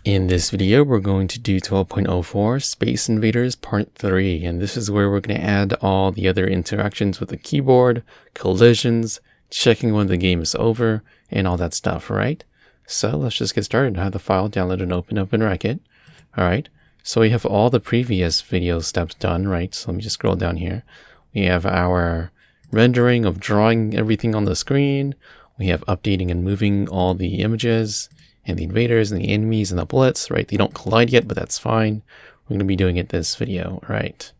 In this video, we're going to do 12.04 Space Invaders Part 3, and this is where we're going to add all the other interactions with the keyboard, collisions, checking when the game is over, and all that stuff, right? So let's just get started. I have the file downloaded and open up in Racket. Alright, so we have all the previous video steps done, right? So let me just scroll down here. We have our rendering of drawing everything on the screen. We have updating and moving all the images, and the invaders and the enemies and the bullets, right? They don't collide yet, but that's fine. We're going to be doing it this video, right?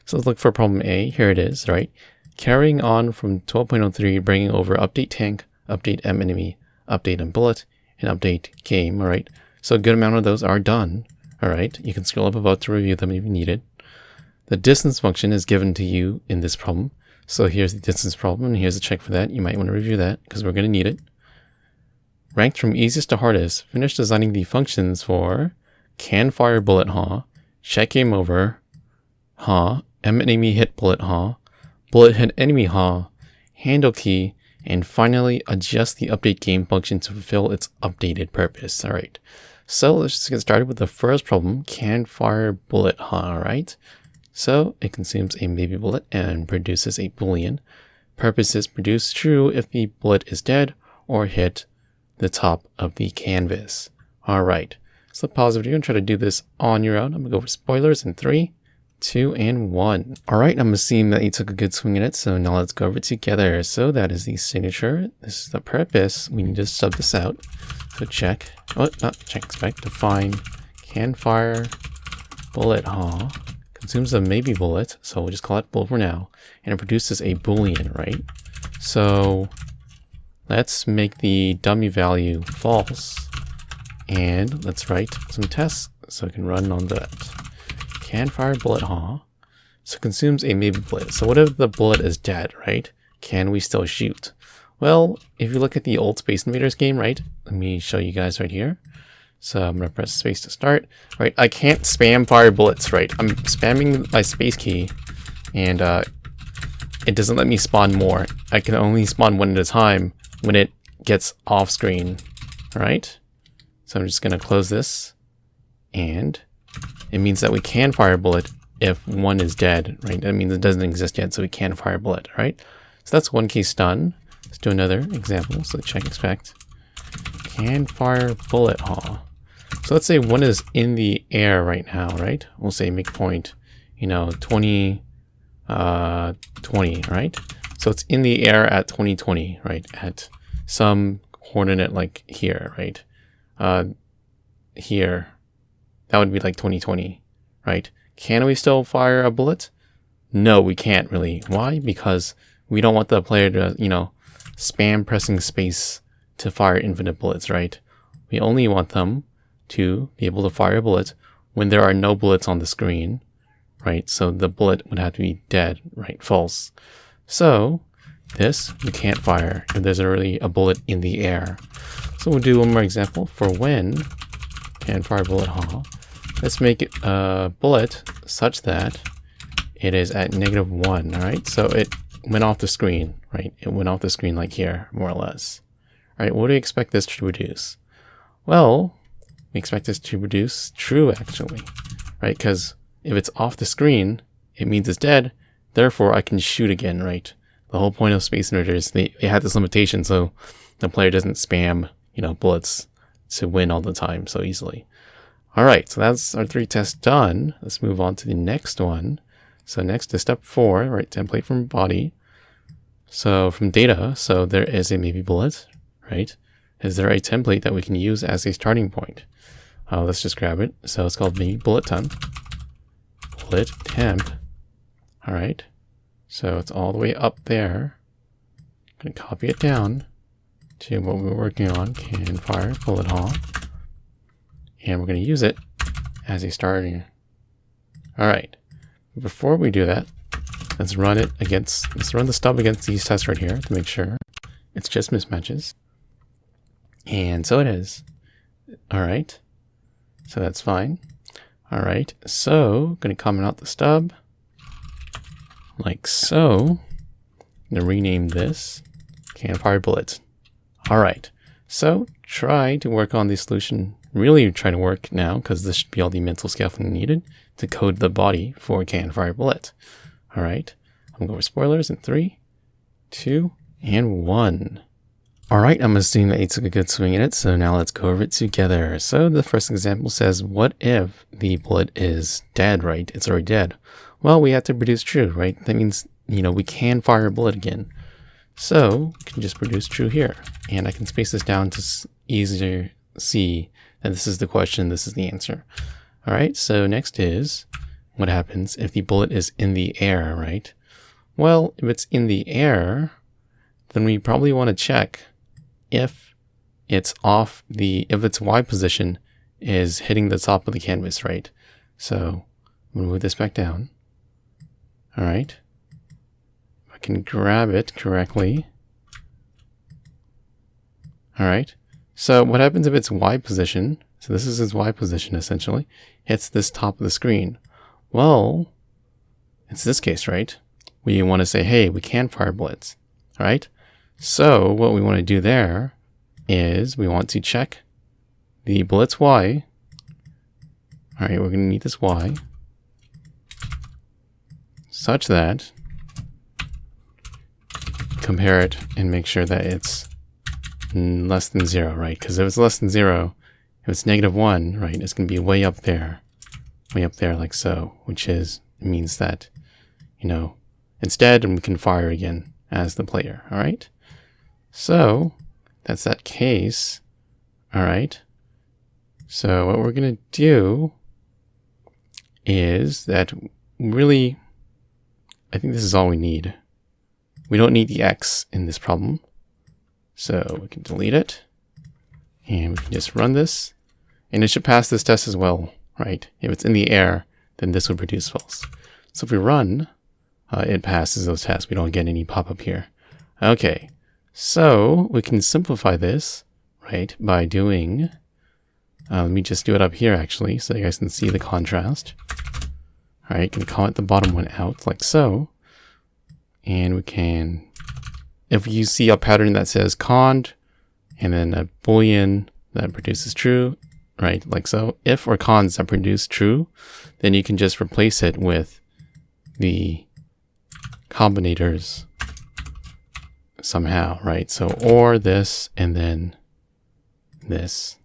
So let's look for problem A. Here it is, right? Carrying on from 12.03, bringing over update tank, update enemy, update and bullet, and update game, all right? So a good amount of those are done, all right? You can scroll up above to review them if you need it. The distance function is given to you in this problem. So here's the distance problem, and here's a check for that. You might want to review that because we're going to need it. Ranked from easiest to hardest, finish designing the functions for can fire bullet check game over enemy hit bullet bullet hit enemy handle key, and finally adjust the update game function to fulfill its updated purpose. All right, so let's just get started with the first problem, can fire bullet all right? So it consumes a maybe bullet and produces a boolean. Purpose is produce true if the bullet is dead or hit the top of the canvas. All right, so pause the video and try to do this on your own. I'm gonna go for spoilers in 3, 2, and 1. All right, I'm assuming that you took a good swing at it. So now let's go over it together. So that is the signature. This is the purpose. We need to sub this out. So check, not check, expect, define, can fire bullet consumes a maybe bullet. So we'll just call it bullet for now. And it produces a boolean, right? So let's make the dummy value false, and let's write some tests so it can run on that. Can fire bullet, so consumes a maybe bullet. So what if the bullet is dead, right? Can we still shoot? Well, if you look at the old Space Invaders game, right? Let me show you guys right here. So I'm gonna press space to start, right? I can't spam fire bullets, right? I'm spamming my space key, and it doesn't let me spawn more. I can only spawn one at a time when it gets off screen, right? So I'm just gonna close this, and it means that we can fire a bullet if one is dead, right? That means it doesn't exist yet, so we can fire a bullet, right? So that's one case done. Let's do another example. So check expect, can fire bullet So let's say one is in the air right now, right? We'll say make point, 20, 20, right? So it's in the air at 2020, right? At some coordinate like here, right? Here, that would be like 2020, right? Can we still fire a bullet? No, we can't really. Why? Because we don't want the player to, spam pressing space to fire infinite bullets, right? We only want them to be able to fire a bullet when there are no bullets on the screen, right? So the bullet would have to be dead, right? False. So this we can't fire if there's already a bullet in the air. So we'll do one more example for when can fire bullet Let's make it a bullet such that it is at -1, all right? So it went off the screen, right? It went off the screen like here, more or less. All right, what do we expect this to produce? Well, we expect this to produce true, actually, right? Because if it's off the screen, it means it's dead. Therefore, I can shoot again, right? The whole point of Space Invaders, they had this limitation so the player doesn't spam, bullets to win all the time so easily. All right, so that's our 3 tests done. Let's move on to the next one. So next is step 4, right? Template from body. So from data, so there is a maybe bullet, right? Is there a template that we can use as a starting point? Let's just grab it. So it's called maybe bullet temp. Bullet temp. All right. So it's all the way up there. I'm gonna copy it down to what we're working on, can fire bullet and we're gonna use it as a starting. All right. Before we do that, let's run the stub against these tests right here to make sure it's just mismatches. And so it is. All right. So that's fine. All right. So I'm gonna comment out the stub like so. I'm gonna rename this can fire bullets. All right. So try to work on the solution really try to work now, because this should be all the mental scaffolding needed to code the body for can fire bullet. All right, I'm going to go over spoilers in 3, 2, and 1. All right, I'm assuming that you took a good swing at it, so now let's go over it together. So the first example says, what if the bullet is dead, right? It's already dead. Well, we have to produce true, right? That means, we can fire a bullet again. So we can just produce true here. And I can space this down to easier see that this is the question, this is the answer. All right, so next is, what happens if the bullet is in the air, right? Well, if it's in the air, then we probably want to check if it's if its Y position is hitting the top of the canvas, right? So I'm gonna move this back down. All right, if I can grab it correctly. All right, so what happens if its Y position, so this is its Y position essentially, hits this top of the screen? Well, it's this case, right? We want to say, hey, we can fire bullets, all right? So what we want to do there is we want to check the bullet's Y. All right, we're going to need this Y such that compare it and make sure that it's less than 0, right? Because if it's less than 0, if it's -1, right, it's going to be way up there like so, which means that, it's dead and we can fire again as the player, all right? So that's that case. All right. So what we're going to do is that really, I think this is all we need. We don't need the X in this problem. So we can delete it and we can just run this, and it should pass this test as well, right? If it's in the air, then this would produce false. So if we run, it passes those tests. We don't get any pop-up here. Okay. So we can simplify this, right, by doing, let me just do it up here actually, so you guys can see the contrast. All right, can comment the bottom one out like so. And we can, if you see a pattern that says cond, and then a Boolean that produces true, right, like so, if or cons that produce true, then you can just replace it with the combinators somehow, right? So or this and then this.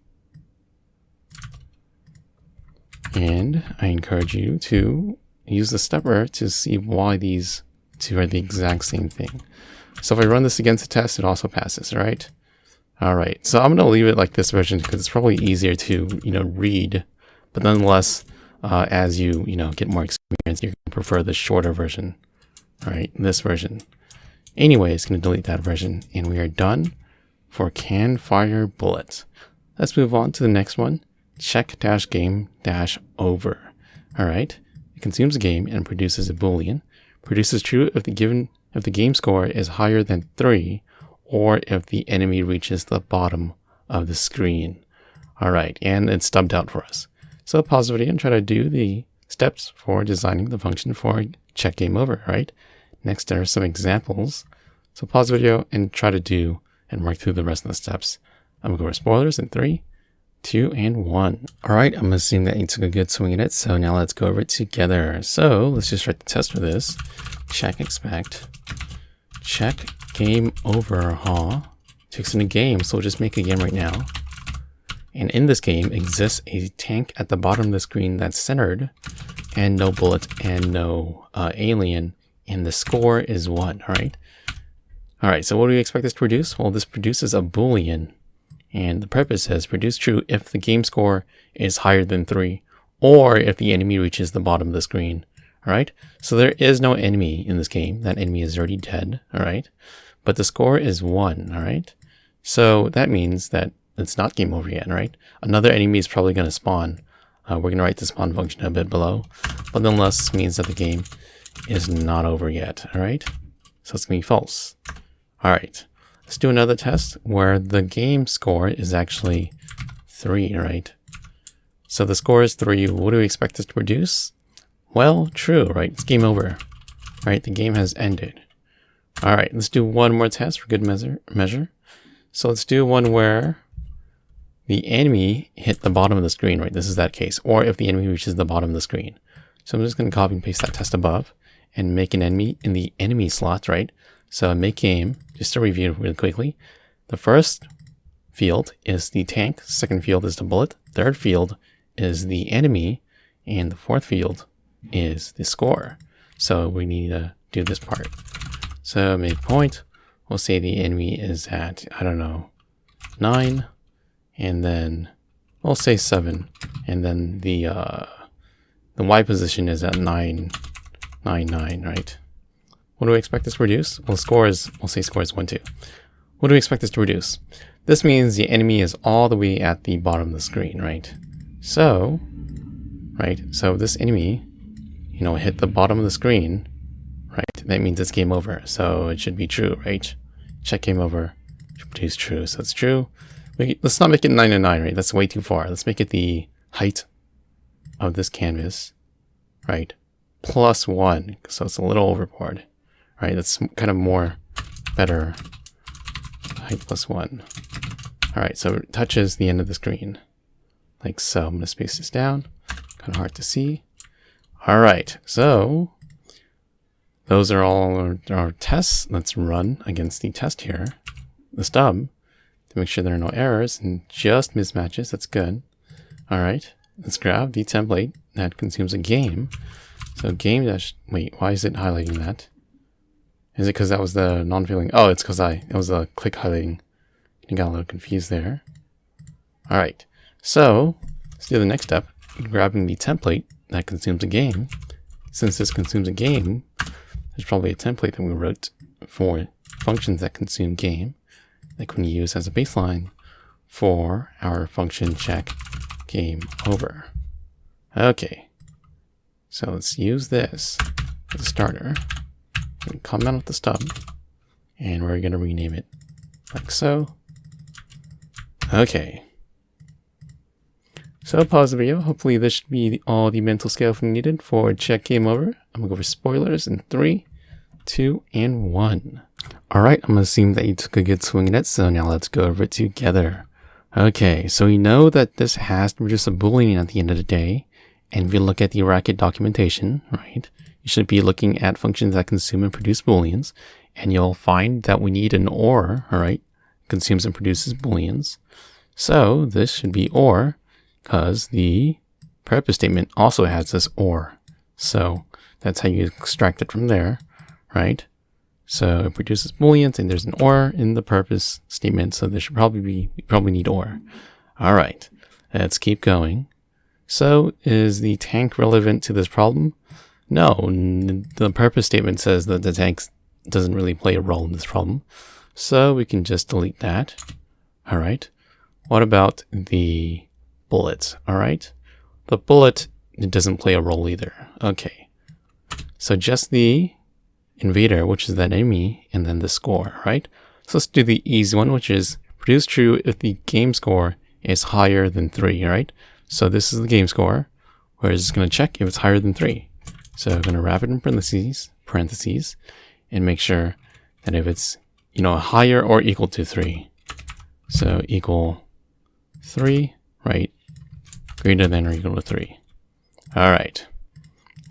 And I encourage you to use the stepper to see why these two are the exact same thing. So if I run this against the test, it also passes, right? All right, so I'm gonna leave it like this version because it's probably easier to, read, but nonetheless, as you, get more experience, you can prefer the shorter version, all right, this version. Anyways, going to delete that version, and we are done for can fire bullets. Let's move on to the next one. Check-game-over. All right, it consumes a game and produces a Boolean. Produces true if the game score is higher than 3, or if the enemy reaches the bottom of the screen. All right, and it's stubbed out for us. So pause the video and try to do the steps for designing the function for check game over, right? Next, there are some examples. So pause the video and try to do and work through the rest of the steps. I'm going to go over spoilers in 3, 2, and 1. All right, I'm assuming that you took a good swing at it. So now let's go over it together. So let's just write the test for this. Check expect. Check game over, Takes in a game, so we'll just make a game right now. And in this game exists a tank at the bottom of the screen that's centered, and no bullet and no alien, and the score is 1, all right? All right, so what do we expect this to produce? Well, this produces a Boolean, and the purpose says produce true if the game score is higher than 3, or if the enemy reaches the bottom of the screen, all right? So there is no enemy in this game. That enemy is already dead, all right? But the score is 1, all right? So that means that it's not game over yet, right? Another enemy is probably going to spawn. We're going to write the spawn function a bit below, but nonetheless, this means that the game is not over yet, all right? So it's going to be false. All right, let's do another test where the game score is actually 3, right? So the score is 3. What do we expect this to produce? Well, true, right? It's game over, right? The game has ended. All right, let's do one more test for good measure. So let's do one where the enemy hit the bottom of the screen, right? This is that case. Or if the enemy reaches the bottom of the screen. So I'm just going to copy and paste that test above and make an enemy in the enemy slot, right? So make game, just to review really quickly. The first field is the tank. Second field is the bullet. Third field is the enemy. And the fourth field is the score. So we need to do this part. So make point. We'll say the enemy is at, I don't know, 9. And then we'll say 7. And then the Y position is at 9, 9, 9, right? What do we expect this to produce? Well, we'll say score is 1, 2. What do we expect this to produce? This means the enemy is all the way at the bottom of the screen, right? So this enemy, hit the bottom of the screen, right? That means it's game over. So it should be true, right? Check game over, should produce true. So it's true. Let's not make it 9 and 9, right? That's way too far. Let's make it the height of this canvas, right? Plus 1, so it's a little overboard, right? That's kind of more better. Height plus 1. All right, so it touches the end of the screen, like so. I'm gonna space this down. Kind of hard to see. All right, so those are all our tests. Let's run against the test here, the stub, to make sure there are no errors and just mismatches. That's good. All right, let's grab the template that consumes a game. So game dash, wait, why is it highlighting that? Is it because that was the non-failing? Oh, it's because it was a click highlighting. You got a little confused there. All right, so let's do the next step. Grabbing the template that consumes a game. Since this consumes a game, there's probably a template that we wrote for functions that consume game that we can use as a baseline for our function check game over. Okay, so let's use this as a starter. Comment with the stub, and we're going to rename it like so. Okay. So pause the video. Hopefully this should be all the mental scale needed for check game over. I'm going to go for spoilers in 3, 2, and 1. All right, I'm going to assume that you took a good swing at it, so now let's go over it together. Okay, so we know that this has to produce a boolean at the end of the day. And if you look at the racket documentation, right, you should be looking at functions that consume and produce booleans, and you'll find that we need an OR, all right, consumes and produces booleans. So this should be OR, because the purpose statement also has this OR. So that's how you extract it from there, right? So it produces booleans, and there's an OR in the purpose statement, so there should we probably need OR. All right, let's keep going. So is the tank relevant to this problem? No, the purpose statement says that the tank doesn't really play a role in this problem. So we can just delete that. All right. What about the bullets? All right. The bullet, it doesn't play a role either. Okay. So just the invader, which is that enemy, and then the score, right? So let's do the easy one, which is produce true if the game score is higher than 3, right? So this is the game score, where it's going to check if it's higher than 3. So I'm going to wrap it in parentheses, and make sure that if it's, higher or equal to 3. So equal 3, right? Greater than or equal to 3. All right.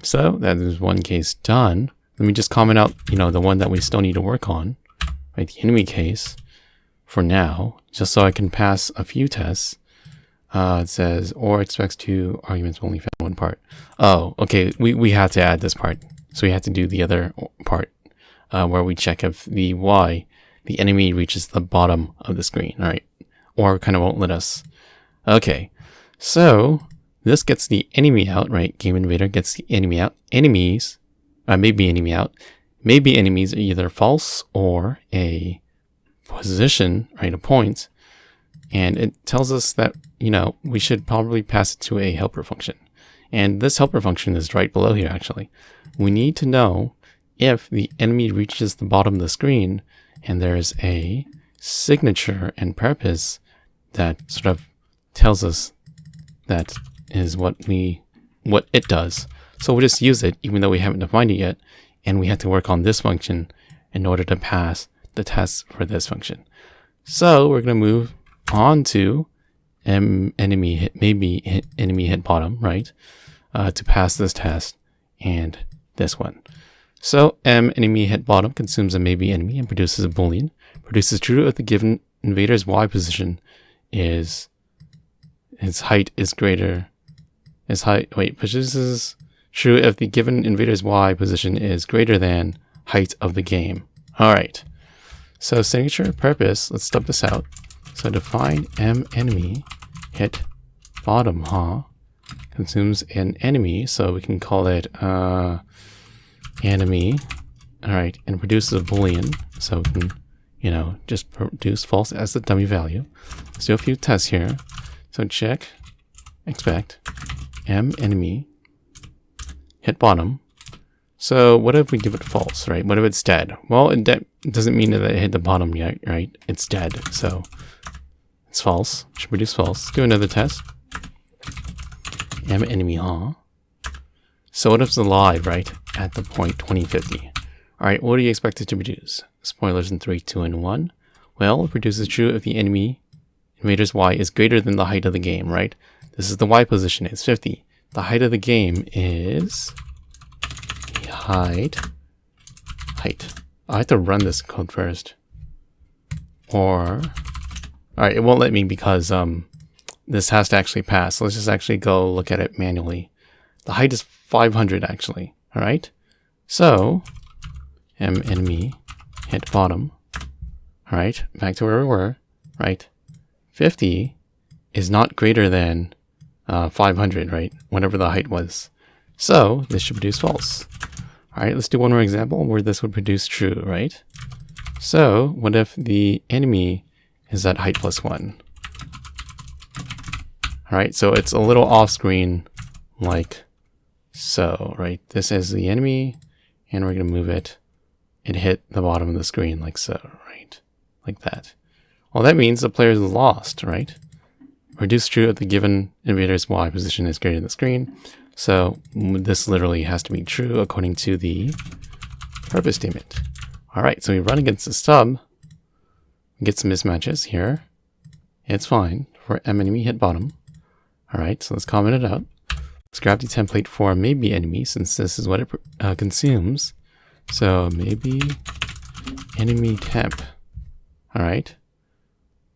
So that is one case done. Let me just comment out, the one that we still need to work on, right? The enemy case for now, just so I can pass a few tests. It says, or expects 2 arguments only found one part. Oh, okay. We have to add this part. So we have to do the other part where we check if the enemy reaches the bottom of the screen, all right? Or kind of won't let us. Okay. So this gets the enemy out, right? Game invader gets the enemy out. Enemies, maybe enemy out. Maybe enemies are either false or a position, right? A point. And it tells us that, we should probably pass it to a helper function. And this helper function is right below here, actually. We need to know if the enemy reaches the bottom of the screen and there's a signature and purpose that sort of tells us that is what it does. So we'll just use it, even though we haven't defined it yet. And we have to work on this function in order to pass the test for this function. So we're going to move on to enemy hit bottom, right? To pass this test, and this one. So enemy hit bottom consumes a maybe enemy and produces a boolean. Produces true if the given invader's y position is its height is greater. Produces true if the given invader's y position is greater than height of the game. All right. So signature purpose. Let's stub this out. So define enemy hit bottom, consumes an enemy, so we can call it enemy. All right, and produces a boolean, so we can, just produce false as the dummy value. Let's do a few tests here. So check, expect, enemy hit bottom. So what if we give it false, right? What if it's dead? Well, it doesn't mean that it hit the bottom yet, right? It's dead, so it's false. Should produce false. Let's do another test. Enemy, So what if it's alive, right? At the point 2050. All right, what do you expect it to produce? Spoilers in 3, 2, and 1. Well, it produces true if the invader's y is greater than the height of the game, right? This is the y position, it's 50. The height of the game is height. I have to run this code first. All right, it won't let me because this has to actually pass. So let's just actually go look at it manually. The height is 500 actually. All right. So enemy hit bottom. All right, back to where we were. Right, 50 is not greater than 500, right? Whatever the height was. So this should produce false. All right, let's do one more example where this would produce true, right? So what if the enemy is at height plus 1? All right, so it's a little off screen like so, right? This is the enemy, and we're going to move it. It hit the bottom of the screen like so, right? Like that. Well, that means the player is lost, right? Produce true if the given invader's y position is greater than the screen. So this literally has to be true according to the purpose statement. All right, so we run against the stub. Get some mismatches here. It's fine for enemy hit bottom. All right, so let's comment it out. Let's grab the template for maybe enemy since this is what it consumes. So maybe enemy temp. All right.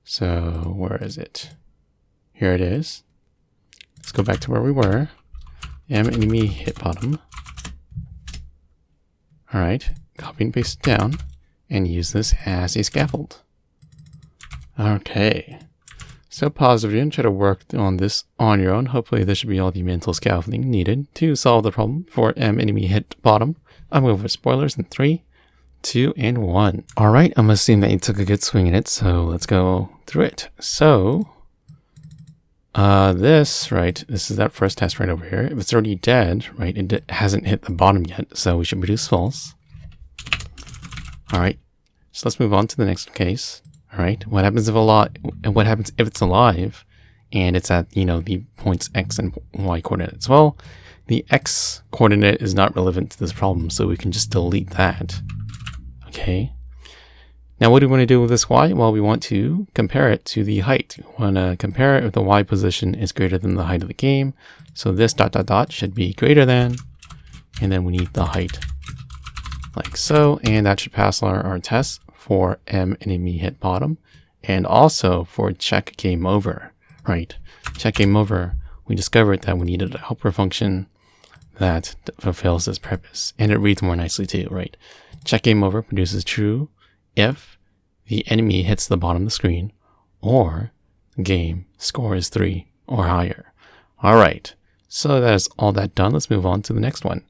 So where is it? Here it is. Let's go back to where we were. Enemy hit bottom. All right, copy and paste it down and use this as a scaffold. Okay. So pause the video and try to work on this on your own. Hopefully this should be all the mental scaffolding needed to solve the problem for enemy hit bottom. I'm going over spoilers in 3, 2, and 1. All right, I'm assuming that you took a good swing at it, so let's go through it. So this is that first test right over here. If it's already dead, right, it hasn't hit the bottom yet, so we should produce false. All right, so let's move on to the next case. All right, what happens if it's alive and it's at, the points X and Y coordinates? Well, the X coordinate is not relevant to this problem, so we can just delete that. Okay. Now, what do we want to do with this Y? Well, we want to compare it to the height. We want to compare it if the Y position is greater than the height of the game. So this ... should be greater than, and then we need the height like so, and that should pass our test for enemy hit bottom, and also for check game over, right? Check game over, we discovered that we needed a helper function that fulfills this purpose, and it reads more nicely too, right? Check game over produces true if the enemy hits the bottom of the screen or game score is 3 or higher. All right, so that's all that done. Let's move on to the next one.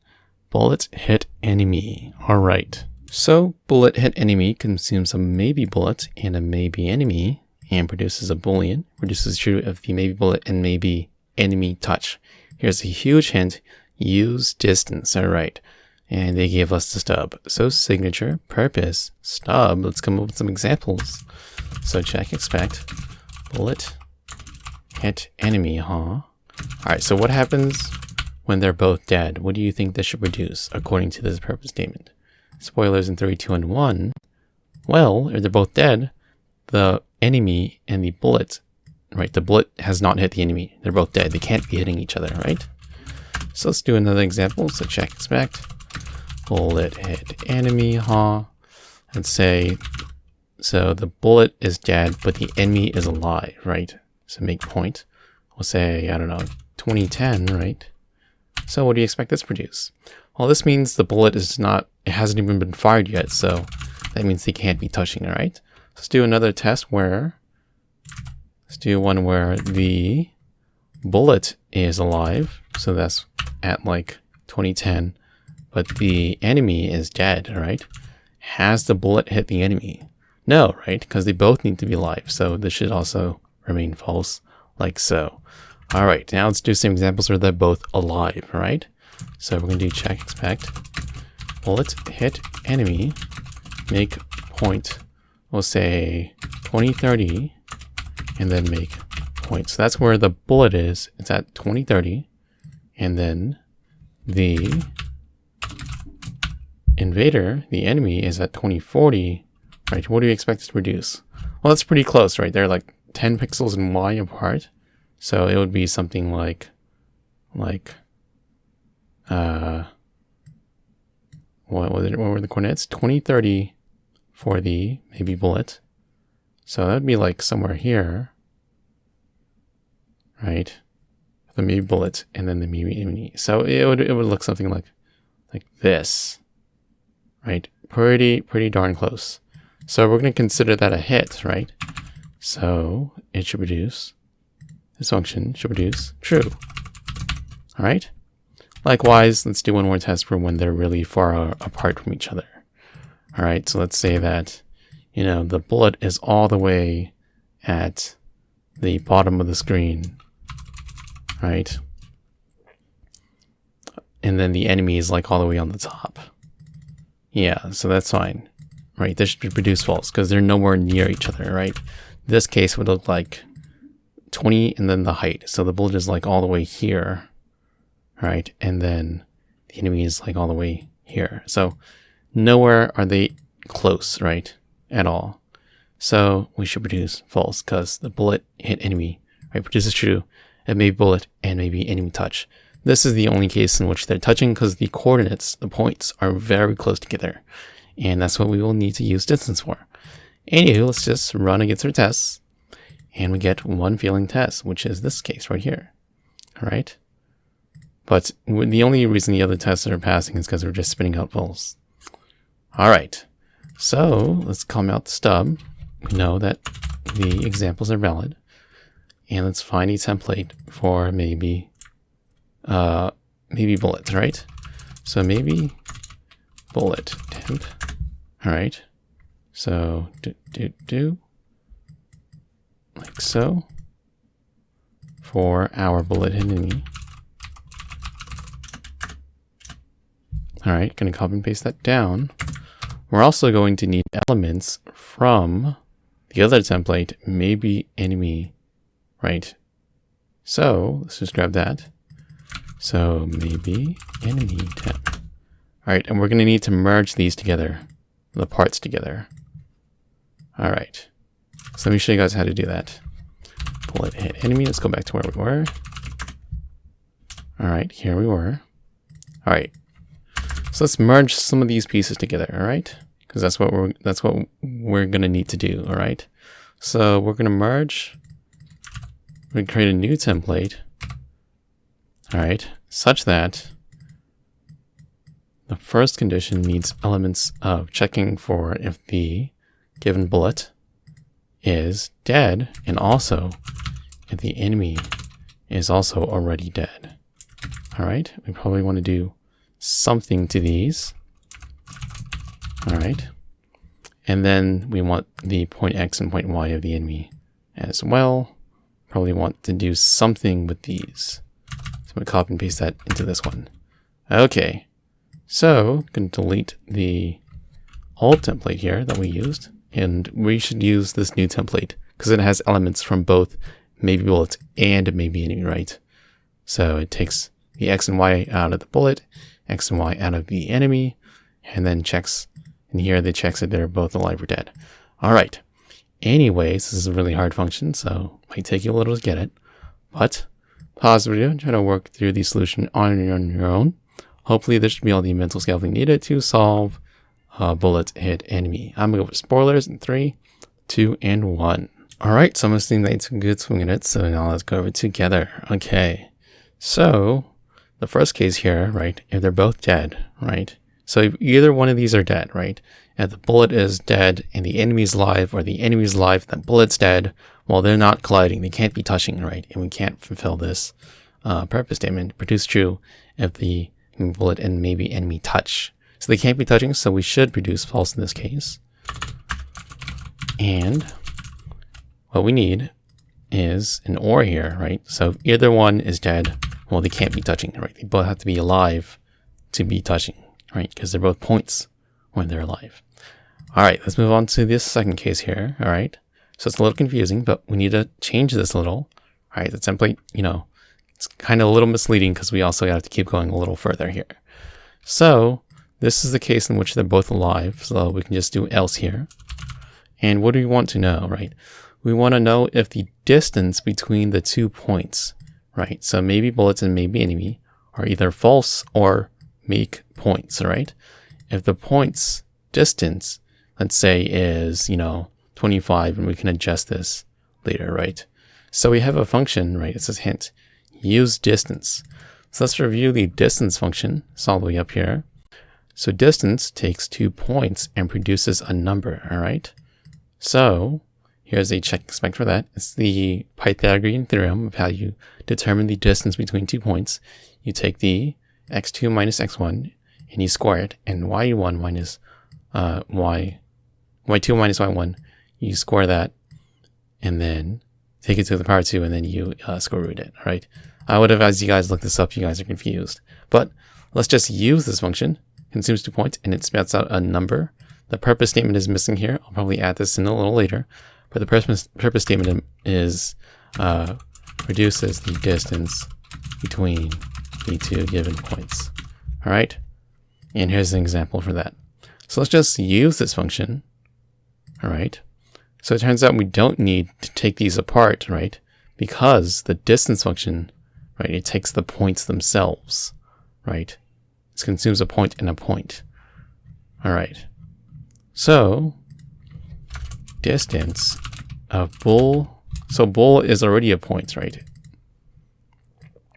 Bullet hit enemy. All right. So bullet hit enemy consumes a maybe bullet and a maybe enemy and produces a boolean. Produces true if the maybe bullet and maybe enemy touch. Here's a huge hint. Use distance. All right. And they gave us the stub. So signature, purpose, stub. Let's come up with some examples. So check, expect, bullet hit enemy, All right. So what happens when they're both dead? What do you think this should produce according to this purpose statement? Spoilers in 3, 2, and 1. Well, if they're both dead, the enemy and the bullet right? The bullet has not hit the enemy. They're both dead. They can't be hitting each other, right? So let's do another example. So check expect bullet hit enemy, Let's say, so the bullet is dead, but the enemy is alive, right? So make point. We'll say, I don't know, 2010, right? So what do you expect this to produce? Well, this means the bullet is not, it hasn't even been fired yet, so that means they can't be touching it, right? Let's do another test where, let's do one where the bullet is alive. So that's at like 2010, but the enemy is dead, right? Has the bullet hit the enemy? No, right? Because they both need to be alive. So this should also remain false, like so. All right, now let's do some examples where they're both alive, right? So we're going to do check expect bullet hit enemy, make point. We'll say 2030, and then make point. So that's where the bullet is. It's at 2030, and then the invader, the enemy, is at 2040, right? What do you expect this to produce? Well, that's pretty close, right? They're like 10 pixels in Y apart. So it would be something like, what were the coordinates? 2030 for the maybe bullet. So that would be like somewhere here, right? The maybe bullet and then the maybe enemy. So it would look something like this, right? Pretty darn close. So we're going to consider that a hit, right? So it should produce, this function should produce true. All right. Likewise, let's do one more test for when they're really far apart from each other. All right. So let's say that, you know, the bullet is all the way at the bottom of the screen, right? And then the enemy is like all the way on the top. Yeah, so that's fine, right? This should produce false because they're nowhere near each other, right? This case would look like 20 and then the height. So the bullet is like all the way here, right? And then the enemy is like all the way here. So nowhere are they close, right? At all. So we should produce false because the bullet hit enemy, right? Produces true. It may be bullet and maybe enemy touch. This is the only case in which they're touching because the coordinates, the points, are very close together. And that's what we will need to use distance for. Anywho, let's just run against our tests. And we get one failing test, which is this case right here. All right. But the only reason the other tests are passing is because we're just spitting out false. All right. So let's comment out the stub. We know that the examples are valid. And let's find a template for maybe bullets, right? So maybe bullet temp. All right. So do like so for our bullet enemy. All right, gonna copy and paste that down. We're also going to need elements from the other template, maybe enemy, right? So let's just grab that. So maybe enemy temp. All right, and we're gonna need to merge these together, the parts together. All right. So let me show you guys how to do that. Bullet hit enemy. Let's go back to where we were. All right, here we were. All right. So let's merge some of these pieces together. All right, because that's what we're gonna need to do. All right. So we're gonna merge. We're gonna create a new template. All right, such that the first condition needs elements of checking for if the given bullet is dead, and also if the enemy is also already dead. All right, we probably want to do something to these. All right, and then we want the point X and point Y of the enemy as well. Probably want to do something with these. So I'm gonna copy and paste that into this one. Okay, so I'm gonna delete the old template here that we used. And we should use this new template because it has elements from both maybe bullets and maybe enemy, right? So it takes the X and Y out of the bullet, X and Y out of the enemy, and then checks, and here they checks that they're both alive or dead. All right. anyways. This is a really hard function, so it might take you a little to get it. But pause the video and try to work through the solution on your own. Hopefully this should be all the mental scaffolding needed to solve bullet hit enemy. I'm gonna go for spoilers in 3, 2, and 1. Alright, so I'm assuming that it's a good swing at it, so now let's go over it together. Okay, so the first case here, right, if they're both dead, right, so if either one of these are dead, right, if the bullet is dead and the enemy's alive, or the enemy's alive and the bullet's dead, well, they're not colliding, they can't be touching, right, and we can't fulfill this purpose statement, produce true, if the bullet and maybe enemy touch. So they can't be touching, so we should produce false in this case. And what we need is an or here, right? So if either one is dead, well, they can't be touching, right? They both have to be alive to be touching, right? Because they're both points when they're alive. All right, let's move on to this second case here, all right? So it's a little confusing, but we need to change this a little. All right, the template, you know, it's kind of a little misleading because we also have to keep going a little further here. So this is the case in which they're both alive, so we can just do else here. And what do we want to know, right? We want to know if the distance between the 2 points, right? So maybe bullets and maybe enemy are either false or make points, right? If the points distance, let's say, is, you know, 25, and we can adjust this later, right? So we have a function, right? It says hint, use distance. So let's review the distance function. It's all the way up here. So distance takes 2 points and produces a number, all right? So here's a check expect for that. It's the Pythagorean theorem of how you determine the distance between 2 points. You take the x2 minus x1 and you square it, and y1 minus y2 minus y1, you square that, and then take it to the power 2, and then you square root it, all right? I would have, as you guys look this up, you guys are confused. But let's just use this function. Consumes 2 points, and it spits out a number. The purpose statement is missing here. I'll probably add this in a little later. But the purpose statement is reduces the distance between the 2 given points. All right? And here's an example for that. So let's just use this function. All right? So it turns out we don't need to take these apart, right? Because the distance function, right, it takes the points themselves, right? It consumes a point and a point. All right. So distance of bull. So bull is already a point, right?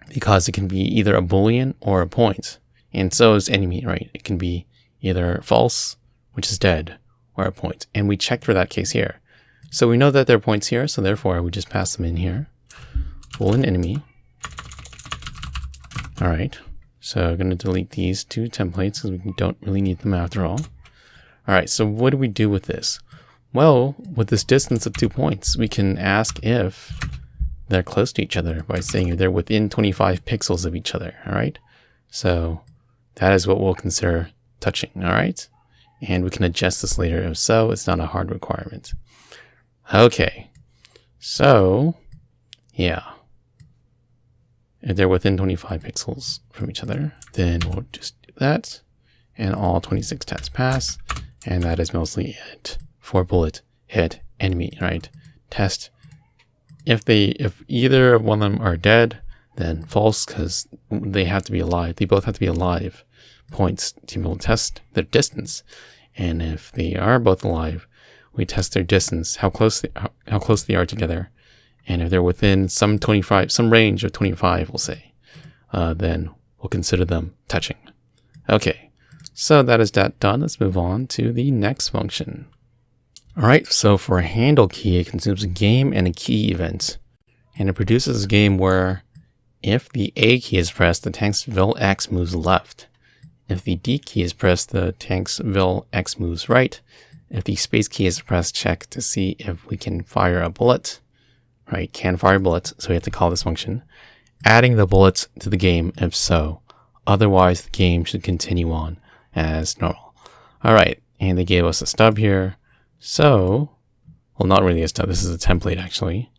Because it can be either a boolean or a point. And so is enemy, right? It can be either false, which is dead, or a point. And we checked for that case here. So we know that there are points here, so therefore we just pass them in here. Boolean enemy. All right. So I'm going to delete these 2 templates because we don't really need them after all. All right, so what do we do with this? Well, with this distance of 2 points, we can ask if they're close to each other by saying they're within 25 pixels of each other, all right? So that is what we'll consider touching, all right? And we can adjust this later. If so, it's not a hard requirement. Okay, so yeah. If they're within 25 pixels from each other, then we'll just do that. And all 26 tests pass. And that is mostly it for bullet hit enemy, right? Test. If either one of them are dead, then false, because they have to be alive. They both have to be alive. Points to be able to test their distance. And if they are both alive, we test their distance, how close they are together. And if they're within some range of 25, we'll say, then we'll consider them touching. Okay. So that is that done. Let's move on to the next function. All right, so for a handle key, it consumes a game and a key event. And it produces a game where if the A key is pressed, the tank's vil X moves left. If the D key is pressed, the tank's vil X moves right. If the space key is pressed, check to see if we can fire a bullet. Right, can fire bullets, so we have to call this function. Adding the bullets to the game if so. Otherwise, the game should continue on as normal. All right, and they gave us a stub here. So, well, not really a stub. This is a template, actually.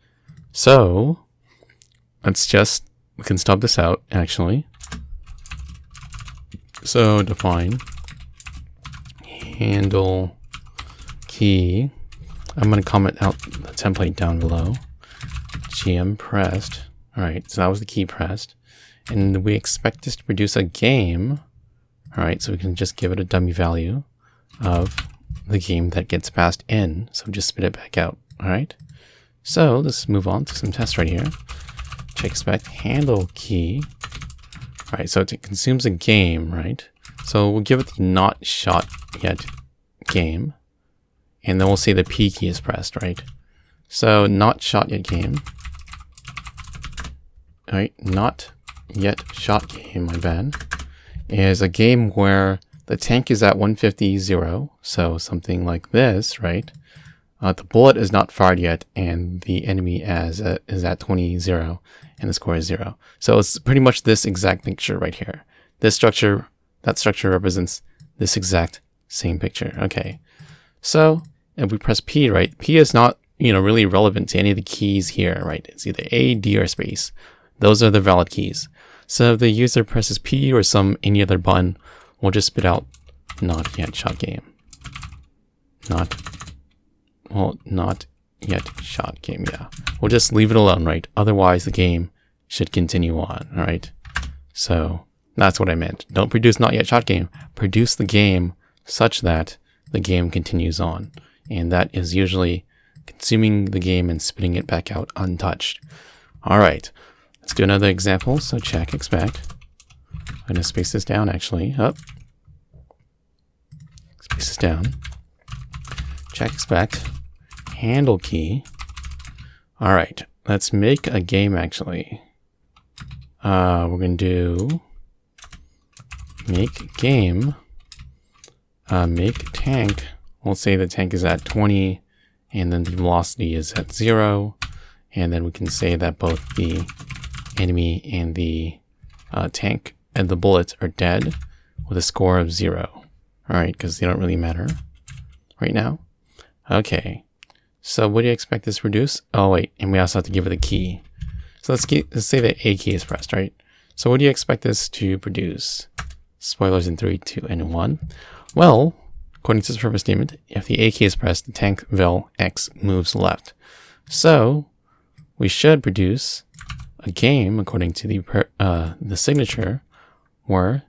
So, we can stub this out, actually. So, define handle key I'm going to comment out the template down below. GM pressed. All right, so that was the key pressed. And we expect this to produce a game. All right, so we can just give it a dummy value of the game that gets passed in. So just spit it back out. All right. So let's move on to some tests right here. Check expect handle key. All right, so it consumes a game, right? So we'll give it the not shot yet game. And then we'll say the P key is pressed, right? So not shot yet game. All right, not yet shot game, my bad, is a game where the tank is at 150, 0. So something like this, right? The bullet is not fired yet, and the enemy is at 20, 0, and the score is 0. So it's pretty much this exact picture right here. This structure, that structure represents this exact same picture. Okay. So if we press P, right? P is not, really relevant to any of the keys here, right? It's either A, D, or space. Those are the valid keys. So if the user presses P or any other button, we'll just spit out not yet shot game. Not yet shot game, yeah. We'll just leave it alone, right? Otherwise, the game should continue on, all right? So that's what I meant. Don't produce not yet shot game. Produce the game such that the game continues on. And that is usually consuming the game and spitting it back out untouched. All right, let's do another example. So check expect. I'm going to space this down, actually. Up. Space this down. Check expect. Handle key. All right, let's make a game actually. We're going to do make game, make tank. We'll say the tank is at 20 and then the velocity is at 0. And then we can say that both the enemy and the tank and the bullets are dead with a score of 0. All right, because they don't really matter right now. Okay. So what do you expect this to produce? Oh, wait, and we also have to give it a key. So let's say the A key is pressed, right? So what do you expect this to produce? Spoilers in 3, 2, and 1. Well, according to this purpose statement, if the A key is pressed, the tank vel X moves left. So we should produce a game, according to the signature, where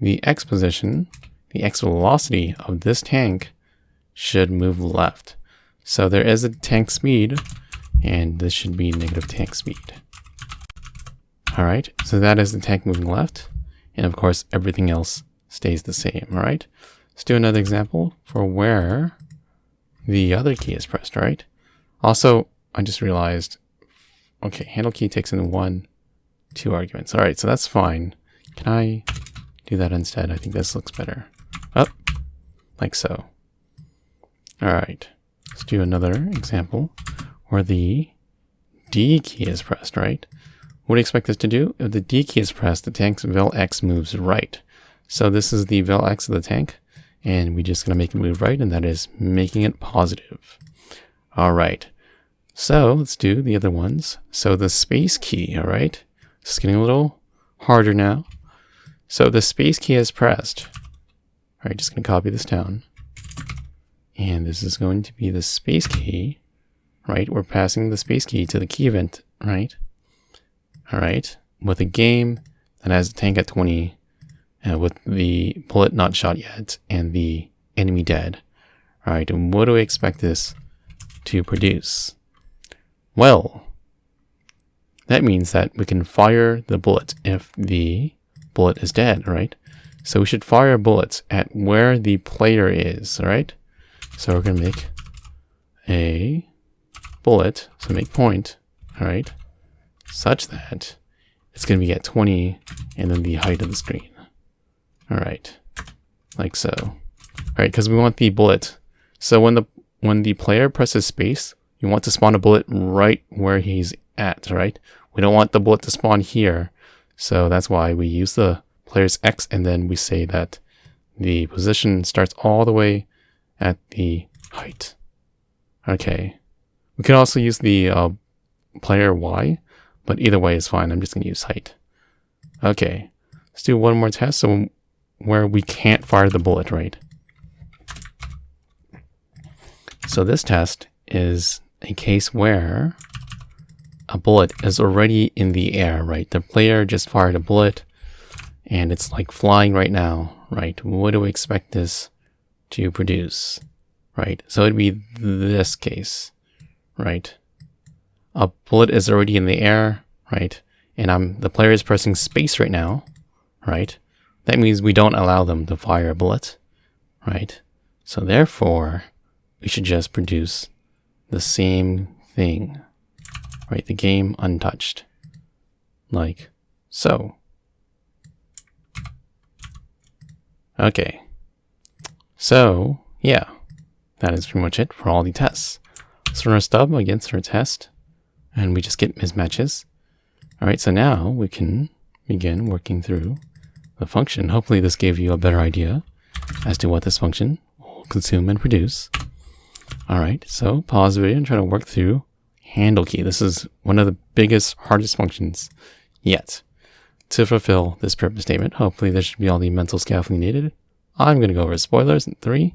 the X position, the X velocity of this tank should move left. So there is a tank speed, and this should be negative tank speed. All right, so that is the tank moving left. And of course, everything else stays the same, all right? Let's do another example for where the other key is pressed, all right? Also, I just realized, okay, handle key takes in 1, 2 arguments. All right, so that's fine. Can I do that instead? I think this looks better. Up, like so. All right. Let's do another example where the D key is pressed, right? What do you expect this to do? If the D key is pressed, the tank's vel X moves right. So this is the vel X of the tank, and we're just going to make it move right, and that is making it positive. All right. So let's do the other ones. So the space key, all right? This is getting a little harder now. So the space key is pressed. All right, just going to copy this down. And this is going to be the space key, right? We're passing the space key to the key event, right? All right, with a game that has a tank at 20, with the bullet not shot yet, and the enemy dead. All right, and what do we expect this to produce? Well, that means that we can fire the bullet if the bullet is dead, right? So we should fire bullets at where the player is, all right? So we're going to make a bullet, so make point, all right, such that it's going to be at 20 and then the height of the screen. All right, like so. All right, because we want the bullet. So when the player presses space, you want to spawn a bullet right where he's at, right? We don't want the bullet to spawn here. So that's why we use the player's X, and then we say that the position starts all the way at the height. Okay. We could also use the player Y, but either way is fine. I'm just going to use height. Okay. Let's do one more test. So where we can't fire the bullet, right? So this test is a case where a bullet is already in the air, right? The player just fired a bullet and it's like flying right now, right? What do we expect this to produce, right? So it'd be this case, right? A bullet is already in the air, right? And the player is pressing space right now, right? That means we don't allow them to fire a bullet, right? So therefore, we should just produce the same thing, right? The game untouched, like so. Okay, so yeah, that is pretty much it for all the tests. Let's run our stub against our test, and we just get mismatches. All right, so now we can begin working through the function. Hopefully this gave you a better idea as to what this function will consume and produce. All right, so pause the video and try to work through handle key. This is one of the biggest, hardest functions yet to fulfill this purpose statement. Hopefully this should be all the mental scaffolding needed. I'm going to go over spoilers in 3,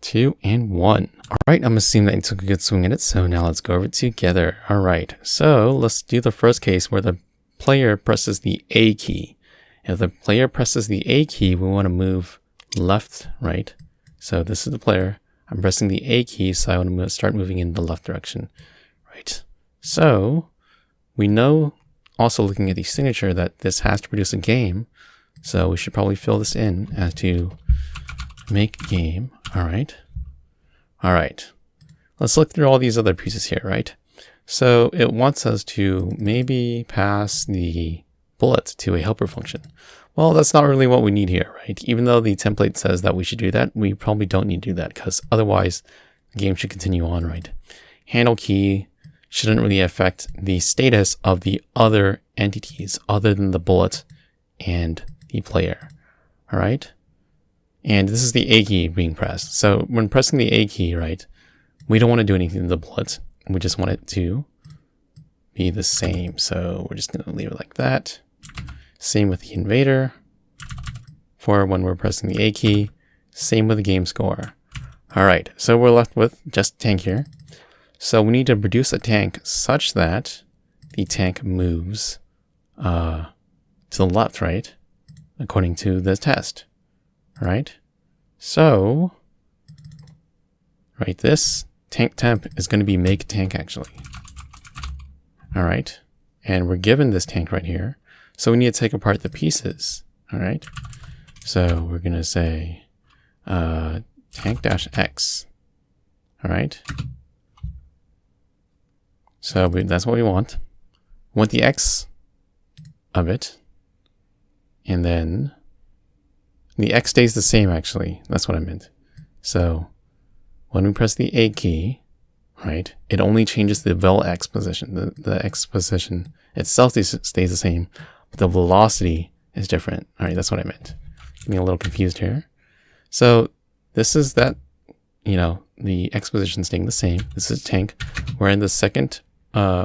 2, and 1. All right, I'm assuming that you took a good swing at it, so now let's go over it together. All right, so let's do the first case where the player presses the A key. If the player presses the A key, we want to move left, right? So this is the player. I'm pressing the A key, so I want to start moving in the left direction, right? So we know, also looking at the signature, that this has to produce a game. So we should probably fill this in as to make game. All right. All right. Let's look through all these other pieces here, right? So it wants us to maybe pass the bullet to a helper function. Well, that's not really what we need here, right? Even though the template says that we should do that, we probably don't need to do that because otherwise the game should continue on, right? Handle key shouldn't really affect the status of the other entities other than the bullet and the player. All right. And this is the A key being pressed. So when pressing the A key, right, we don't want to do anything to the bullet. We just want it to be the same. So we're just going to leave it like that. Same with the invader for when we're pressing the A key. Same with the game score. All right. So we're left with just tank here. So we need to produce a tank such that the tank moves to the left, right? According to the test, right? So, right, this tank temp is going to be make tank actually. All right. And we're given this tank right here. So we need to take apart the pieces. All right. So we're going to say tank-x. All right. So that's what we want. We want the X of it. And then the X stays the same, actually. That's what I meant. So when we press the A key, right, it only changes the vel X position. The X position itself stays the same, but the velocity is different. All right, that's what I meant. Getting a little confused here. So this is that, you know, the X position staying the same. This is tank. We're in the second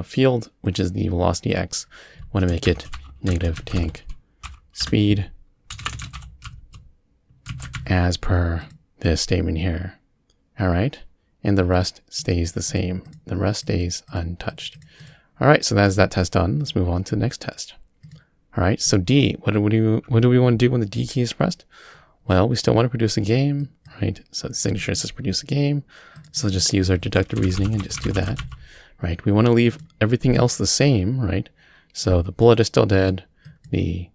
field, which is the velocity X. Want to make it negative tank speed as per this statement here. All right. And the rest stays the same. The rest stays untouched. All right. So that's that test done. Let's move on to the next test. All right. So D, what do we want to do when the D key is pressed? Well, we still want to produce a game, right? So the signature says produce a game. So just use our deductive reasoning and just do that, right? We want to leave everything else the same, right? So the bullet is still dead. The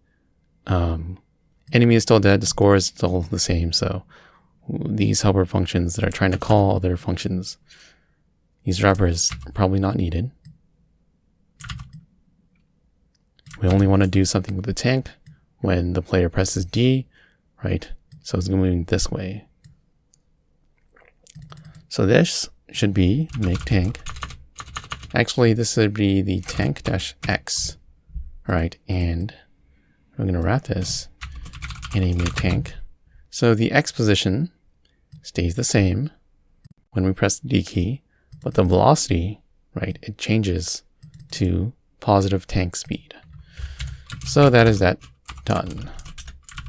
enemy is still dead. The score is still the same. So these helper functions that are trying to call other functions, these wrappers are probably not needed. We only want to do something with the tank when the player presses D, right? So it's going to move this way. So this should be make tank. Actually, this would be the tank-x, right? And we're going to wrap this in a make tank. So the X position stays the same when we press the D key, but the velocity, right, it changes to positive tank speed. So that is that done,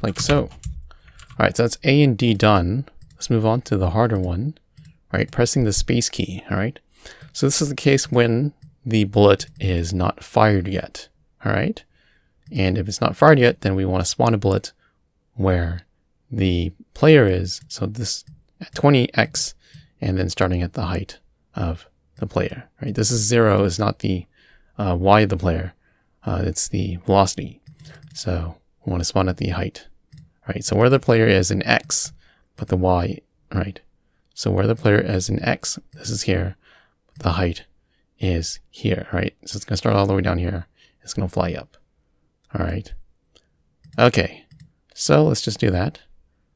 like so. All right, so that's A and D done. Let's move on to the harder one, right? Pressing the space key, all right? So this is the case when the bullet is not fired yet. All right. And if it's not fired yet, then we want to spawn a bullet where the player is. So this at 20x, and then starting at the height of the player. Right. This is 0 is not the y of the player. It's the velocity. So we want to spawn at the height. Right. So where the player is in x, but the y, right. So where the player is in x, this is here. The height is here, right? So it's going to start all the way down here. It's going to fly up. All right. Okay. So let's just do that.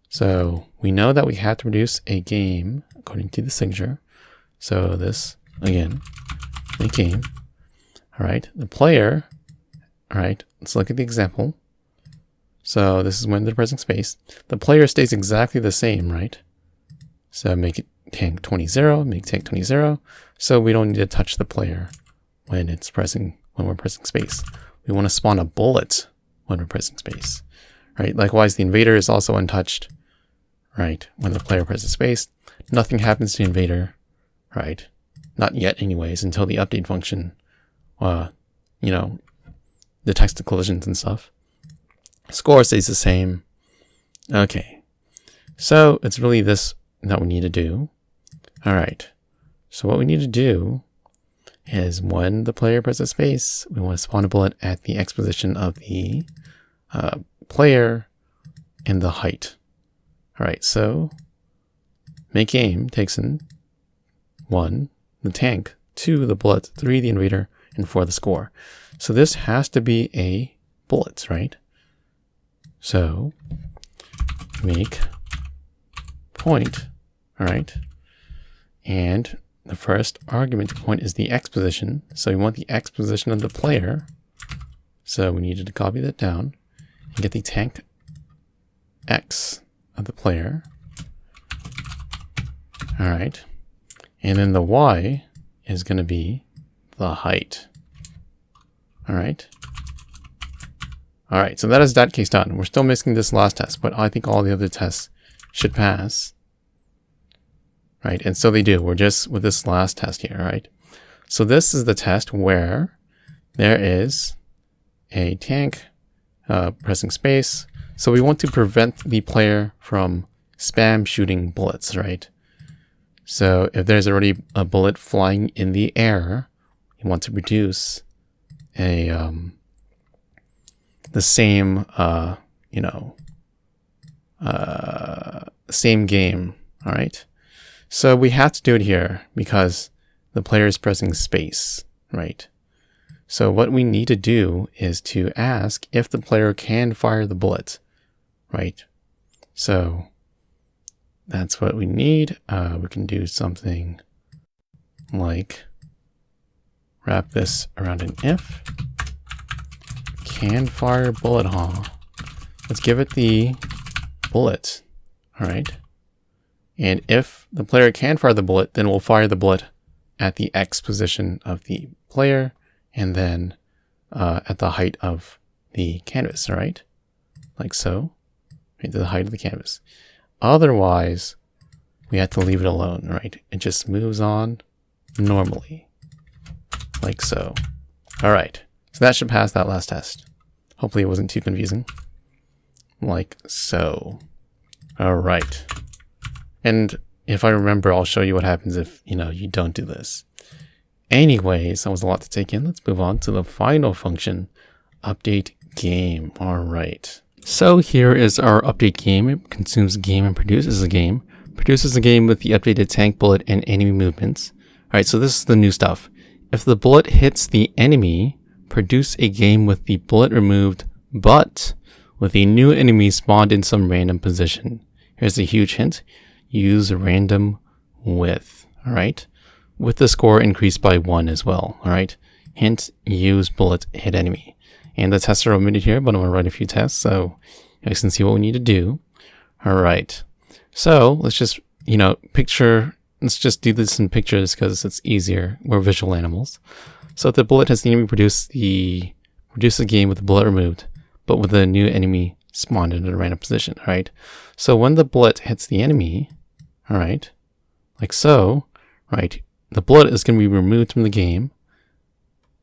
So we know that we have to produce a game according to the signature. So this, again, make game. All right. The player, all right. Let's look at the example. So this is when they're pressing space. The player stays exactly the same, right? So make it tank 20, make tank 20. So we don't need to touch the player when we're pressing space. We want to spawn a bullet when we're pressing space, right? Likewise, the invader is also untouched, right? When the player presses space, nothing happens to the invader, right? Not yet anyways, until the update function, detects the collisions and stuff. Score stays the same. Okay. So it's really this that we need to do. All right. So what we need to do is when the player presses space, we want to spawn a bullet at the X position of the player and the height. All right. So make aim takes in 1, the tank, 2, the bullet, 3, the invader, and 4, the score. So this has to be a bullet, right? So make point. All right. And the first argument to point is the X position. So we want the X position of the player. So we needed to copy that down and get the tank X of the player. All right. And then the Y is going to be the height. All right. All right. So that is that case done. We're still missing this last test, but I think all the other tests should pass. Right, and so they do. We're just with this last test here, right? So this is the test where there is a tank pressing space. So we want to prevent the player from spam shooting bullets, right? So if there's already a bullet flying in the air, you want to produce a the same same game, all right? So we have to do it here because the player is pressing space, right? So what we need to do is to ask if the player can fire the bullet, right? So that's what we need. We can do something like wrap this around an if. Can fire bullet, huh? Let's give it the bullet, all right? And if the player can fire the bullet, then we'll fire the bullet at the X position of the player and then at the height of the canvas, all right? Like so, right to the height of the canvas. Otherwise, we have to leave it alone, right? It just moves on normally, like so. All right, so that should pass that last test. Hopefully it wasn't too confusing. Like so. All right. And if I remember, I'll show you what happens if, you don't do this. Anyways, that was a lot to take in. Let's move on to the final function, update game. All right. So here is our update game. It consumes a game and produces a game. Produces a game with the updated tank, bullet, and enemy movements. All right, so this is the new stuff. If the bullet hits the enemy, produce a game with the bullet removed, but with a new enemy spawned in some random position. Here's a huge hint. Use random with, all right? With the score increased by 1 as well, all right? Hint, use bullet, hit enemy. And the tests are omitted here, but I'm going to write a few tests so you guys can see what we need to do. All right. So let's just, let's just do this in pictures because it's easier. We're visual animals. So if the bullet hits the enemy, produce the game with the bullet removed, but with a new enemy spawned in a random position, all right? So when the bullet hits the enemy, all right, like so, right, the bullet is going to be removed from the game,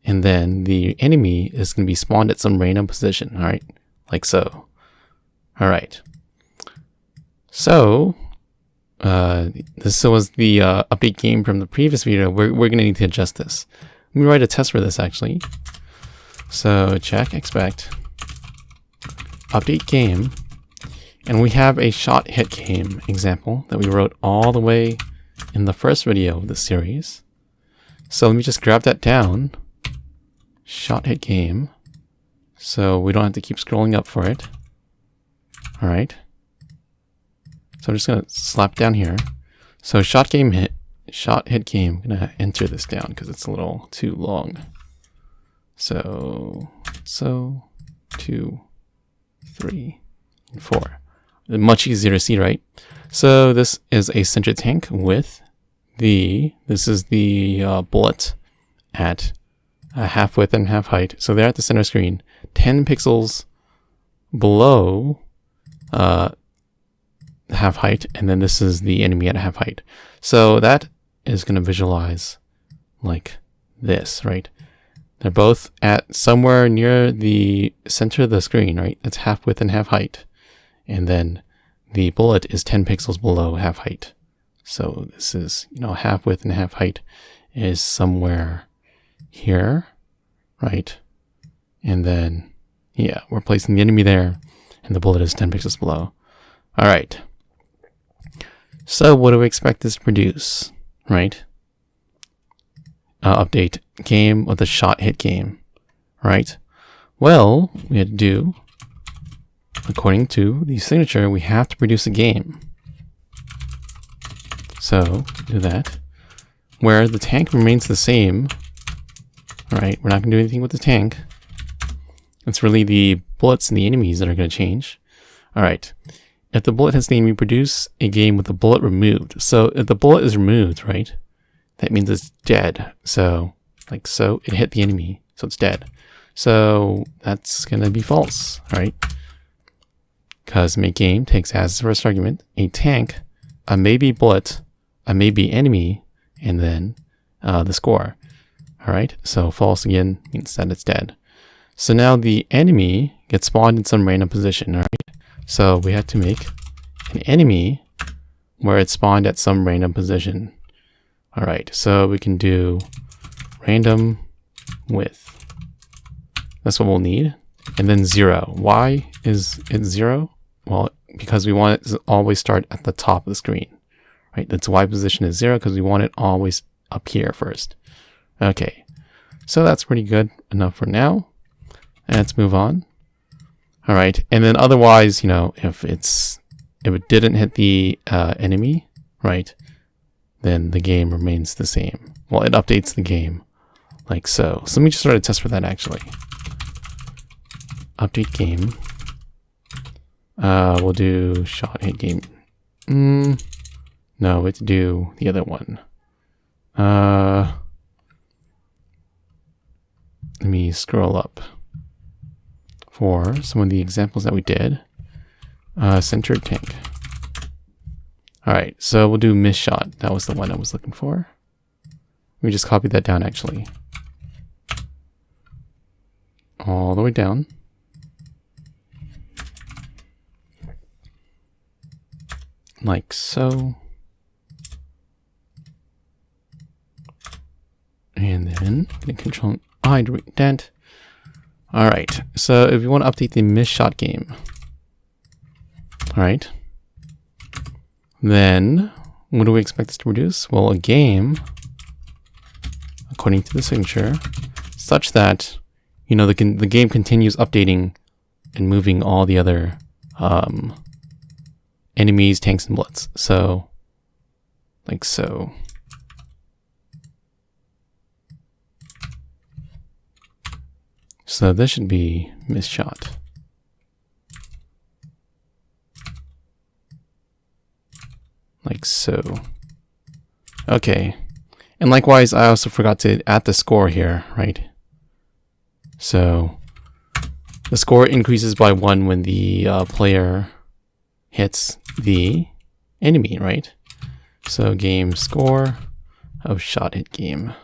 and then the enemy is going to be spawned at some random position, all right? Like so. All right. So, this was the update game from the previous video. We're going to need to adjust this. Let me write a test for this, actually. So, check, expect, update game, and we have a shot hit game example that we wrote all the way in the first video of this series. So let me just grab that down, shot hit game, so we don't have to keep scrolling up for it. All right. So I'm just gonna slap down here. So shot hit game. I'm gonna enter this down because it's a little too long. So 2, 3, and 4. Much easier to see, right? So this is a center tank with this is the bullet at half width and half height. So they're at the center screen, 10 pixels below half height, and then this is the enemy at half height. So that is going to visualize like this, right? They're both at somewhere near the center of the screen, right? That's half width and half height. And then the bullet is 10 pixels below half height. So this is, half width and half height is somewhere here, right? And then, yeah, we're placing the enemy there, and the bullet is 10 pixels below. All right. So what do we expect this to produce, right? Update game with a shot hit game, right? Well, we had to do, according to the signature, we have to produce a game. So do that, where the tank remains the same, right? We're not going to do anything with the tank. It's really the bullets and the enemies that are going to change. All right. If the bullet hits the enemy, produce a game with the bullet removed. So if the bullet is removed, right, that means it's dead. So like so, it hit the enemy, so it's dead. So that's going to be false, right? Because make game takes as the first argument a tank, a maybe bullet, a maybe enemy, and then the score. All right, so false again means that it's dead. So now the enemy gets spawned in some random position, all right? So we have to make an enemy where it's spawned at some random position. All right, so we can do random width. That's what we'll need. And then 0. Why is it 0? Well, because we want it to always start at the top of the screen, right? That's why position is 0, because we want it always up here first. Okay, so that's pretty good enough for now. Let's move on. All right, and then otherwise, if it didn't hit the enemy, right, then the game remains the same. Well, it updates the game like so. So let me just start a test for that actually. Update game. We'll do shot hit game. No, let's do the other one. Let me scroll up for some of the examples that we did. Centered tank. All right, so we'll do miss shot. That was the one I was looking for. We just copied that down actually. All the way down. Like so. And then Control I to indent. All right, so if you want to update the miss shot game, all right, then what do we expect this to produce? Well, a game, according to the signature, such that the game continues updating and moving all the other enemies, tanks, and bullets. So, like so. So this should be miss shot. Like so. Okay. And likewise, I also forgot to add the score here, right? So the score increases by 1 when the player hits the enemy, right? So game score, of shot hit game.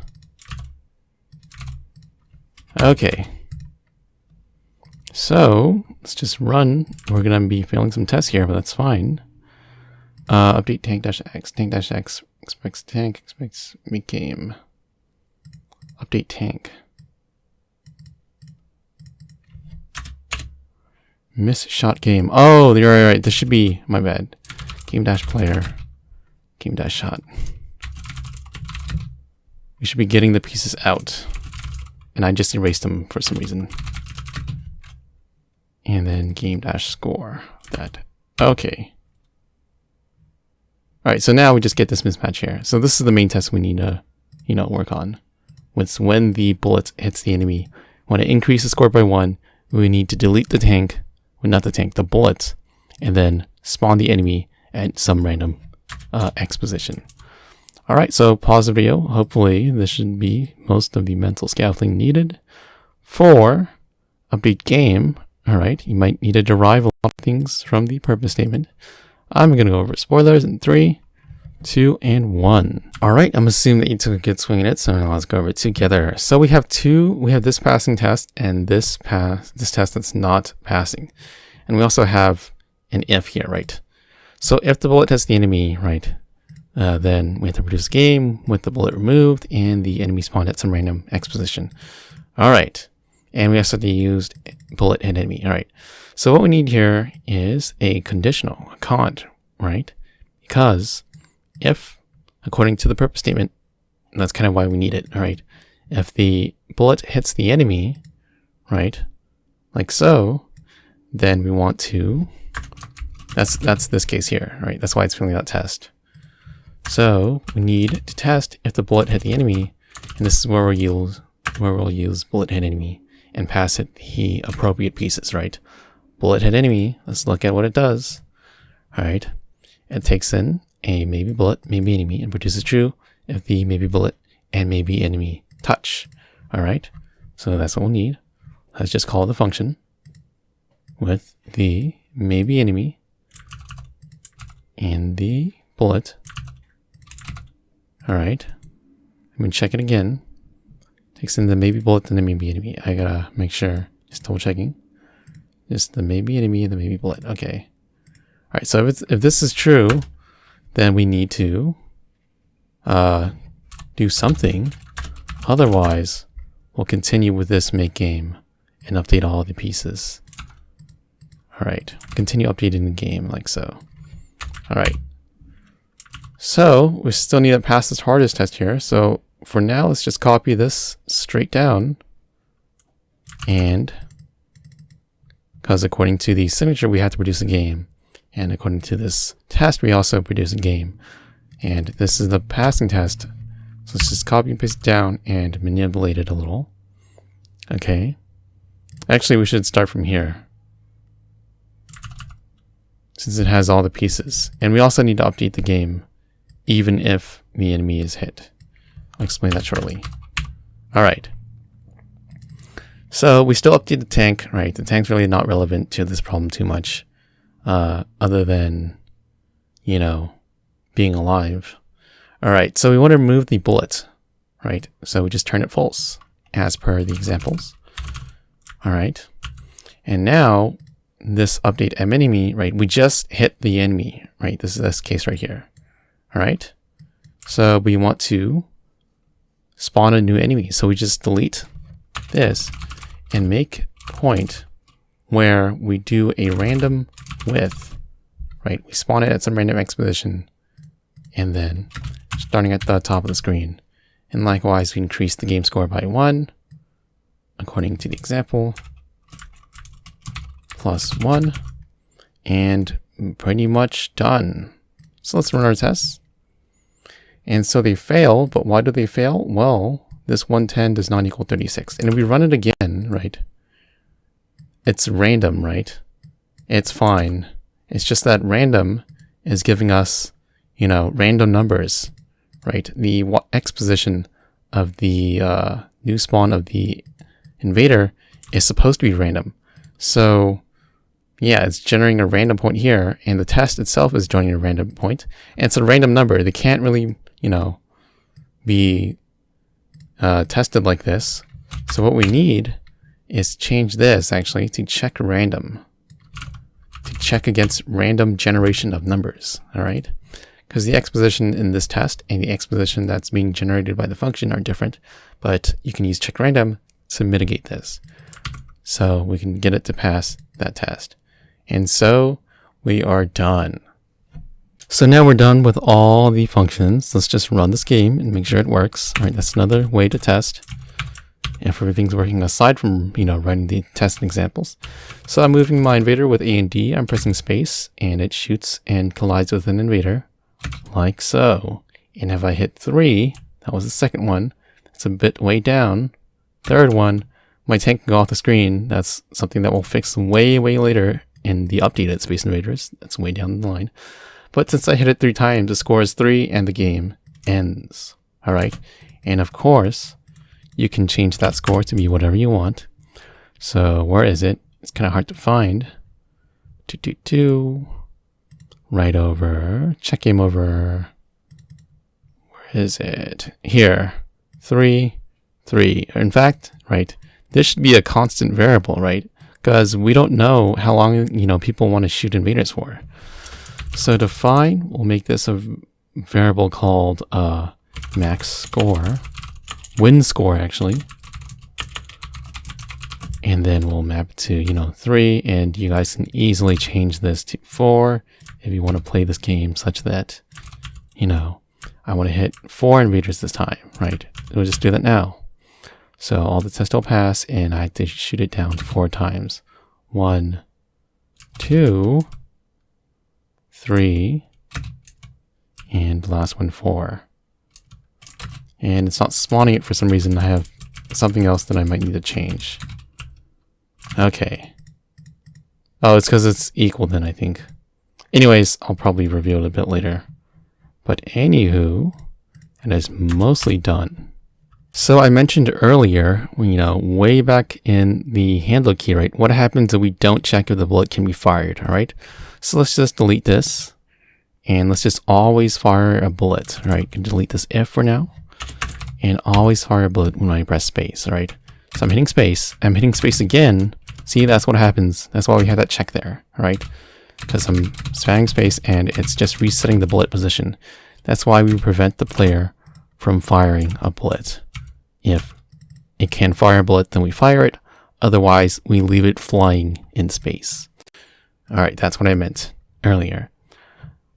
Okay. So let's just run. We're going to be failing some tests here, but that's fine. Update tank-x, tank-x, expects tank, expects make game. Update tank. Miss shot game. Oh, you're right. This should be, my bad. Game-player, game-shot. We should be getting the pieces out. And I just erased them for some reason. And then game-score. That. Okay. Alright, so now we just get this mismatch here. So this is the main test we need to, work on. It's when the bullet hits the enemy. When it increases the score by 1, we need to delete the tank. Well, not the tank, the bullet. And then spawn the enemy at some random X position. Alright, so pause the video. Hopefully this should be most of the mental scaffolding needed. For update game, alright, you might need to derive a lot of things from the purpose statement. I'm going to go over spoilers in 3, 2, and 1. Alright, I'm assuming that you took a good swing at it, so now let's go over it together. So we have this passing test and this test that's not passing. And we also have an if here, right? So if the bullet hits the enemy, right, then we have to produce a game with the bullet removed and the enemy spawned at some random X position. Alright. And we also have to use bullet hit enemy. Alright. So what we need here is a conditional, a cont, right? Because if, according to the purpose statement, that's kind of why we need it, alright? If the bullet hits the enemy, right, like so, then we want to, that's this case here, right? That's why it's filling out test. So we need to test if the bullet hit the enemy, and this is where we'll use bullet hit enemy and pass it the appropriate pieces, right? Bullet hit enemy, let's look at what it does. Alright, it takes in a maybe bullet, maybe enemy, and produces true if the maybe bullet and maybe enemy touch. Alright, so that's what we'll need. Let's just call the function with the maybe enemy and the bullet. Alright, I'm going to check it again. Takes in the maybe bullet and the maybe enemy. I gotta make sure, just double checking. Just the maybe enemy and the maybe bullet. Okay. Alright, so if this is true, then we need to do something. Otherwise, we'll continue with this make game and update all the pieces. Alright, continue updating the game like so. Alright. So, we still need to pass this hardest test here. So, for now, let's just copy this straight down. And, because according to the signature, we have to produce a game. And according to this test, we also produce a game. And this is the passing test. So let's just copy and paste it down and manipulate it a little. Okay. Actually, we should start from here, since it has all the pieces. And we also need to update the game, even if the enemy is hit. I'll explain that shortly. Alright. So we still update the tank, right? The tank's really not relevant to this problem too much. Other than, being alive. Alright, so we want to remove the bullet, right? So we just turn it false, as per the examples. Alright. And now, this update menemy, right? We just hit the enemy, right? This is this case right here. Alright. So we want to spawn a new enemy. So we just delete this and make a point where we do a random width, right? We spawn it at some random X position and then starting at the top of the screen. And likewise, we increase the game score by 1 according to the example, +1, and pretty much done. So let's run our tests. And so they fail, but why do they fail? Well, this 110 does not equal 36. And if we run it again, right, it's random, right? It's fine. It's just that random is giving us, random numbers, right? The X position of the new spawn of the invader is supposed to be random. So, yeah, it's generating a random point here, and the test itself is generating a random point. And it's a random number. They can't really, be tested like this. So what we need is change this actually to check random, to check against random generation of numbers. All right, because the exposition in this test and the exposition that's being generated by the function are different, but you can use check random to mitigate this. So we can get it to pass that test. And so we are done. So now we're done with all the functions. Let's just run this game and make sure it works. All right, that's another way to test if everything's working aside from, writing the test examples. So I'm moving my invader with A and D. I'm pressing space and it shoots and collides with an invader like so. And if I hit 3, that was the second one. It's a bit way down. Third one, my tank can go off the screen. That's something that we'll fix way, way later in the updated Space Invaders. That's way down the line. But since I hit it 3 times, the score is 3 and the game ends. All right. And of course, you can change that score to be whatever you want. So where is it? It's kind of hard to find. Right over. Check game over. Where is it? Here. 3, 3. In fact, right, this should be a constant variable, right? Because we don't know how long, people want to shoot invaders for. So to find, we'll make this a variable called max score, win score actually. And then we'll map it to, 3, and you guys can easily change this to 4 if you want to play this game such that, I want to hit 4 invaders this time, right? We'll just do that now. So all the tests will pass, and I have to shoot it down 4 times. 1, 2, 3, and the last one 4. And it's not spawning it for some reason. I have something else that I might need to change. Okay. Oh, it's because it's equal then, I think. Anyways, I'll probably review it a bit later. But anywho, it is mostly done. So I mentioned earlier, way back in the handle key, right? What happens if we don't check if the bullet can be fired, all right? So let's just delete this. And let's just always fire a bullet, right? You can delete this if for now. And always fire a bullet when I press space, all right? So I'm hitting space. I'm hitting space again. See, that's what happens. That's why we have that check there, all right? Because I'm spamming space and it's just resetting the bullet position. That's why we prevent the player from firing a bullet. If it can fire a bullet, then we fire it. Otherwise, we leave it flying in space. All right, that's what I meant earlier.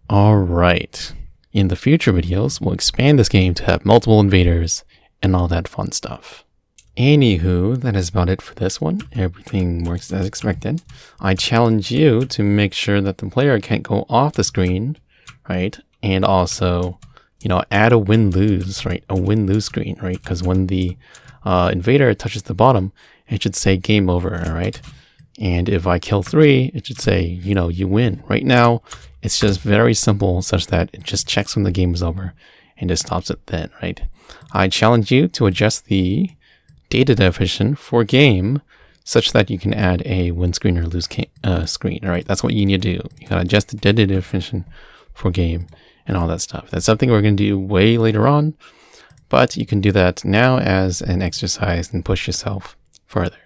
All right. In the future videos, we'll expand this game to have multiple invaders and all that fun stuff. Anywho, that is about it for this one. Everything works as expected. I challenge you to make sure that the player can't go off the screen, right? And also, add a win-lose, right? A win-lose screen, right? Because when the invader touches the bottom, it should say game over, all right? And if I kill 3, it should say, you win. Right now, it's just very simple such that it just checks when the game is over and just stops it then, right? I challenge you to adjust the data definition for game such that you can add a win screen or lose screen, all right? That's what you need to do. You gotta adjust the data definition for game and all that stuff. That's something we're gonna do way later on, but you can do that now as an exercise and push yourself further.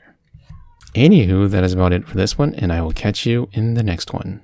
Anywho, that is about it for this one, and I will catch you in the next one.